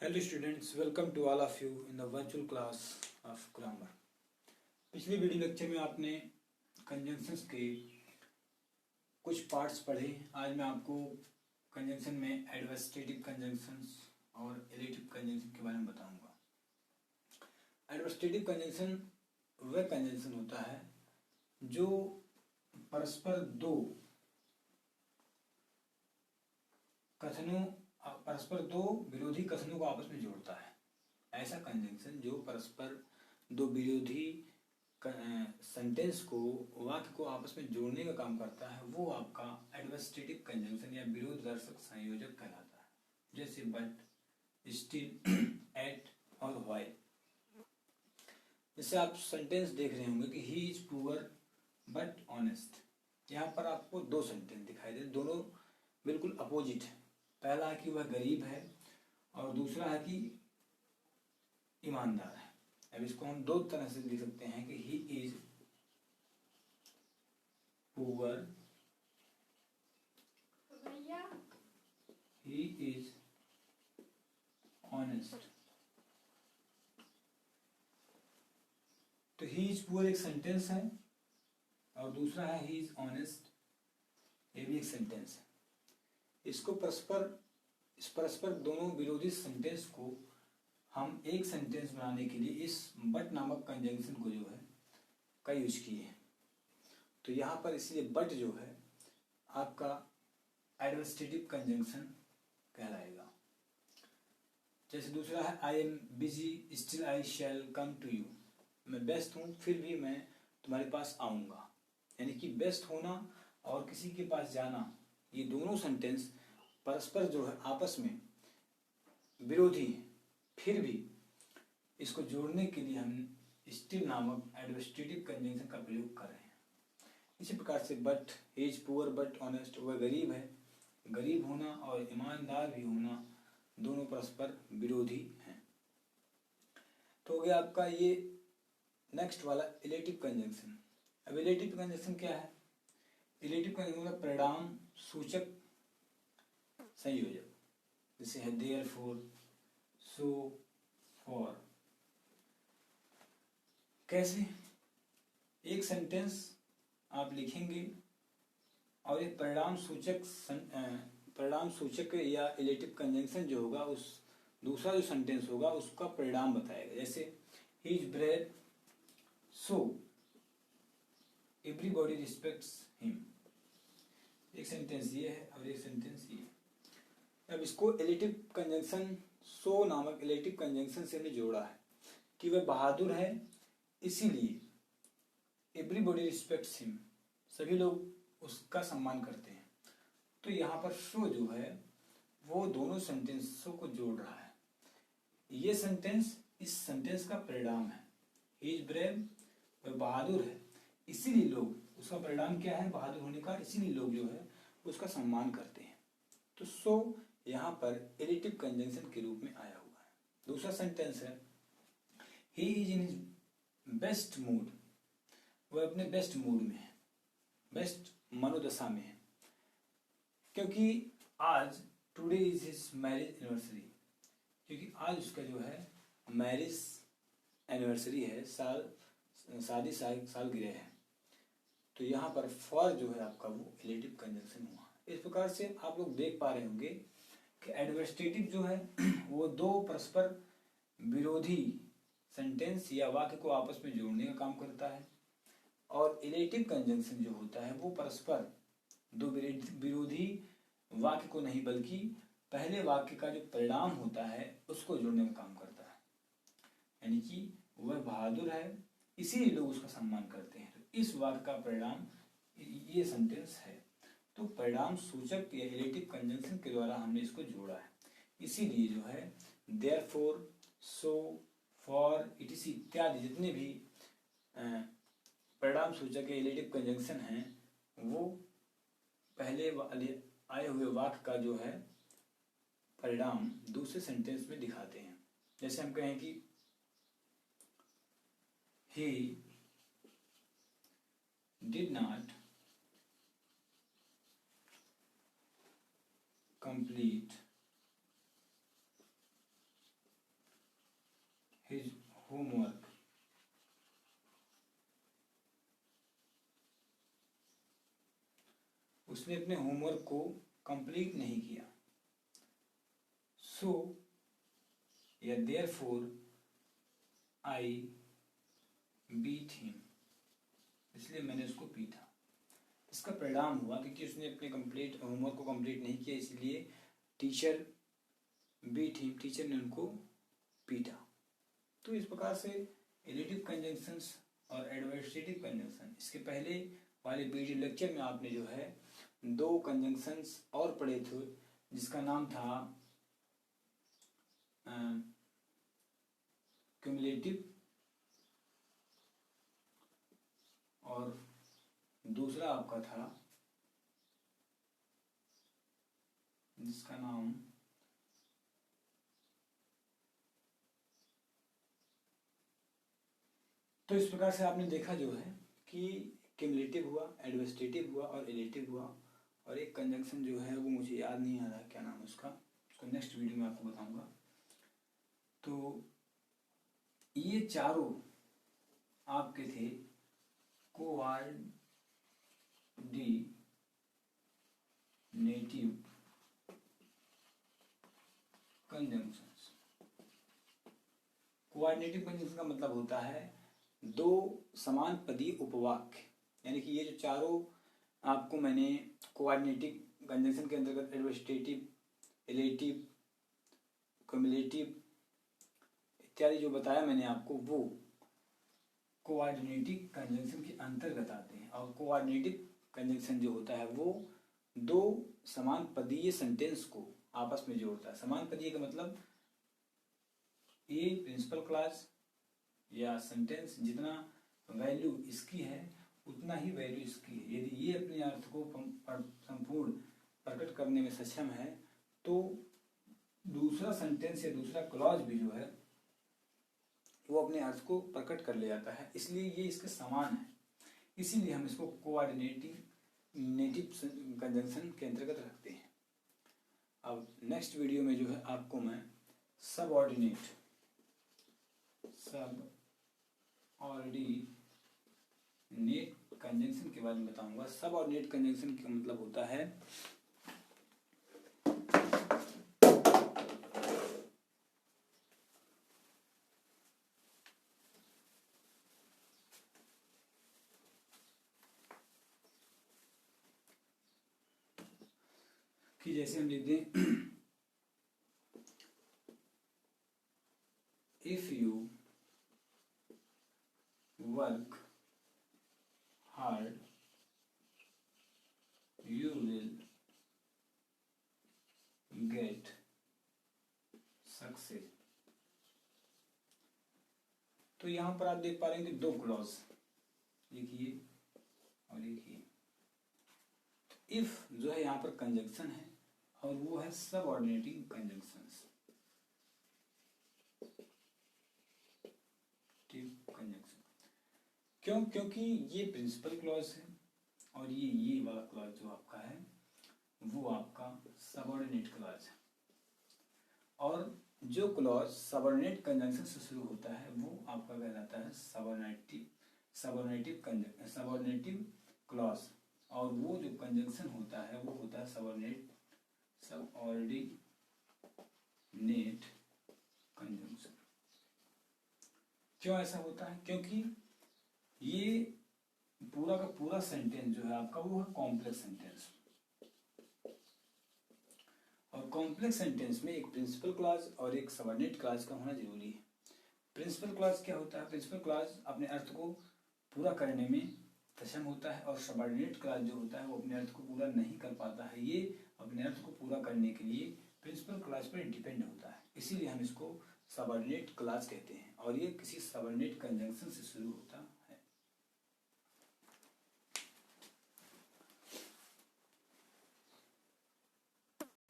Hello students, welcome to all of you in the virtual class of grammar. पिछले video lecture में आपने conjunctions के कुछ parts पढ़े। आज मैं आपको कंजंक्शन में एडवर्सेटिव कंजंक्शंस और इलेटिव कंजंक्शन के बारे में बताऊंगा। एडवर्सेटिव कंजंक्शन वह कंजंक्शन होता है जो परस्पर दो विरोधी कथनों को आपस में जोड़ता है। ऐसा कंजंक्शन जो परस्पर दो विरोधी सेंटेंस को वाक्य को आपस में जोड़ने का काम करता है, वो आपका एडवर्सेटिव कंजंक्शन या विरोधदर्शक संयोजक कहलाता है। जैसे बट, स्टिल, एट और व्हाइल। जैसे आप सेंटेंस देख रहे होंगे कि he is poor but honest. यहाँ पर आपको दो सेंटेंस दिखाई दे, दोनों बिल्कुल अपोजिट है। पहला है कि वह गरीब है और दूसरा है कि ईमानदार है। अब इसको हम दो तरह से लिख सकते हैं कि he is poor, he is honest. तो ही इज पुअर एक सेंटेंस है और दूसरा है ही इज ऑनेस्ट, ये भी एक सेंटेंस है। इसको परस्पर दोनों विरोधी सेंटेंस को हम एक सेंटेंस बनाने के लिए इस बट नामक कंजंक्शन को जो है का यूज किए हैं। तो यहाँ पर इसलिए बट जो है आपका एडवर्सेटिव कंजंक्शन कहलाएगा। जैसे दूसरा है I am busy still I shall come to you. मैं व्यस्त हूँ फिर भी मैं तुम्हारे पास आऊँगा। यानी कि व्यस्त होना और किसी के पास जाना, ये दोनों सेंटेंस परस्पर जो है आपस में विरोधी हैं, फिर भी इसको जोड़ने के लिए हम स्टिल नामक एडवर्सेटिव कंजंक्शन का प्रयोग कर रहे हैं। इसी प्रकार से but, he is poor but honest, वह गरीब है। गरीब होना और ईमानदार भी होना दोनों परस्पर विरोधी हैं। तो हो गया आपका ये नेक्स्ट वाला इलेटिव कंजंक्शन। अब इलेटिव कंजंक्शन क्या है? इलेटिव कंजंक्शन परिणाम सूचक संयोजक, जैसे है देयरफॉर, सो, फॉर। कैसे? एक सेंटेंस आप लिखेंगे और एक परिणाम सूचक या इलेटिव कंजंक्शन जो होगा उस दूसरा जो सेंटेंस होगा उसका परिणाम बताएगा। जैसे he is brave so everybody respects him. एक सेंटेंस ये है और एक सेंटेंस ये है। अब इसको इलेटिव कंजंक्शन सो नामक इलेटिव कंजंक्शन से हमने जोड़ा है कि वह बहादुर है इसीलिए एवरीबॉडी रिस्पेक्ट्स हिम, सभी लोग उसका सम्मान करते हैं। तो यहाँ पर सो जो है वो दोनों सेंटेंसों को जोड़ रहा है। ये सेंटेंस इस सेंटेंस का परिणाम है। ही इज ब्रेव, वह बहादुर है इसीलिए लोग, उसका परिणाम क्या है? बहादुर होने का, इसीलिए लोग जो है उसका सम्मान करते हैं। तो सो यहाँ पर इलेटिव कंजंक्शन के रूप में आया हुआ है। दूसरा सेंटेंस है he is in his best mood, वह अपने बेस्ट मूड में है, बेस्ट मनोदशा में है, क्योंकि आज today is his marriage anniversary, क्योंकि आज उसका जो है मैरिज एनिवर्सरी है, शादी सालगिरह है। तो यहाँ पर फॉर जो है आपका वो इलेटिव कंजंक्शन हुआ। इस प्रकार से आप लोग देख पा रहे होंगे कि एडवर्सेटिव जो है वो दो परस्पर विरोधी सेंटेंस या वाक्य को आपस में जोड़ने का काम करता है, और इलेटिव कंजंक्शन जो होता है वो परस्पर दो विरोधी वाक्य को नहीं बल्कि पहले वाक्य का जो परिणाम होता है उसको जोड़ने का काम करता है। यानी कि वह बहादुर है इसीलिए लोग उसका सम्मान करते हैं। तो इस वाक्य का परिणाम ये सेंटेंस है। तो परिणाम सूचक या इलेटिव कंजंक्शन के द्वारा हमने इसको जोड़ा है। इसीलिए जो है देयरफॉर, सो, फॉर, इटिस इत्यादि जितने भी परिणाम सूचक या इलेटिव कंजंक्शन हैं वो पहले वाले आए हुए वाक्य का जो है परिणाम दूसरे सेंटेंस में दिखाते हैं। जैसे हम कहें कि he did not complete उसने अपने होमवर्क को कंप्लीट नहीं किया। सो या देयरफॉर आई बीट हिम, इसलिए मैंने उसको पीटा। इसका परिणाम हुआ क्योंकि उसने अपने कंप्लीट होमवर्क को कंप्लीट नहीं किया, इसलिए टीचर बीट हिम, टीचर ने उनको पीटा। तो इस प्रकार से रिलेटिव कंजंक्शंस और एडवर्सेटिव कंजंक्शन, इसके पहले वाले वीडियो लेक्चर में आपने जो है दो कंजंक्शंस और पढ़े थे जिसका नाम था क्यूमुलेटिव और दूसरा आपका था जिसका नाम तो इस प्रकार से आपने देखा जो है कि क्यूमुलेटिव हुआ, एडवर्सेटिव हुआ और रिलेटिव हुआ, और एक कंजंक्शन जो है वो मुझे याद नहीं आ रहा क्या नाम है उसको नेक्स्ट वीडियो में आपको बताऊंगा। तो ये चारों आपके थे कोऑर्डिनेटिव कंजंक्शंस। कोऑर्डिनेटिव कंजंक्शन का मतलब होता है दो समान पदीय उपवाक्य, यानी कि ये जो चारों आपको मैंने कोऑर्डिनेटिव कंजंक्शन के अंतर्गत एडवर्सेटिव, रिलेटिव, क्यूमुलेटिव इत्यादि जो बताया मैंने आपको, वो कोऑर्डिनेटिव कंजंक्शन के अंतर्गत आते हैं। और कोऑर्डिनेटिव कंजंक्शन जो होता है वो दो समान पदीय सेंटेंस को आपस में जोड़ता है। समान पदीय का मतलब ये प्रिंसिपल क्लॉज या सेंटेंस जितना वैल्यू इसकी है उतना ही वैल्यू इसकी है। यदि ये अपने अर्थ को संपूर्ण प्रकट करने में सक्षम है तो दूसरा सेंटेंस या दूसरा क्लॉज भी जो है वो अपने अर्थ को प्रकट कर ले जाता है, इसलिए ये इसके समान है। इसीलिए हम इसको कोऑर्डिनेटिव कंजंक्शन के अंतर्गत रखते हैं। अब नेक्स्ट वीडियो में जो है आपको मैं सबऑर्डिनेट कंजंक्शन के बारे में बताऊंगा। सबऑर्डिनेट कंजंक्शन का मतलब होता है कि जैसे हम लिख दें if you work hard you will get success। तो यहां पर आप देख पा रहे हैं कि दो क्लॉज, एक ये और एक ये। इफ जो है यहां पर कंजंक्शन है और वो है सबऑर्डिनेटिंग कंजंक्शंस। क्यों? क्योंकि ये प्रिंसिपल क्लॉज है और ये वाला क्लॉज जो आपका है वो आपका सबऑर्डिनेट क्लॉज है। और जो क्लॉज सबऑर्डिनेट कंजंक्शन से शुरू होता है वो आपका कहलाता है सबऑर्डिनेटिव क्लॉज, और वो जो कंजंक्शन होता है वो होता है सबऑर्डिनेट कंजंक्शन। क्यों ऐसा होता है? क्योंकि ये पूरा का पूरा सेंटेंस जो है आपका वो है कॉम्प्लेक्स सेंटेंस, और कॉम्प्लेक्स सेंटेंस में एक प्रिंसिपल क्लॉज और एक सबऑर्डिनेट क्लॉज का होना जरूरी है। प्रिंसिपल क्लॉज क्या होता है? प्रिंसिपल क्लॉज अपने अर्थ को पूरा करने में सक्षम होता है, और सबऑर्डिनेट क्लॉज जो होता है वो अपने अर्थ को पूरा नहीं कर पाता है। ये अपने अर्थ को पूरा करने के लिए प्रिंसिपल क्लॉज पर डिपेंड होता है, इसीलिए हम इसको सबऑर्डिनेट क्लॉज कहते हैं। और ये किसी सबऑर्डिनेट कंजंक्शन से शुरू होता है।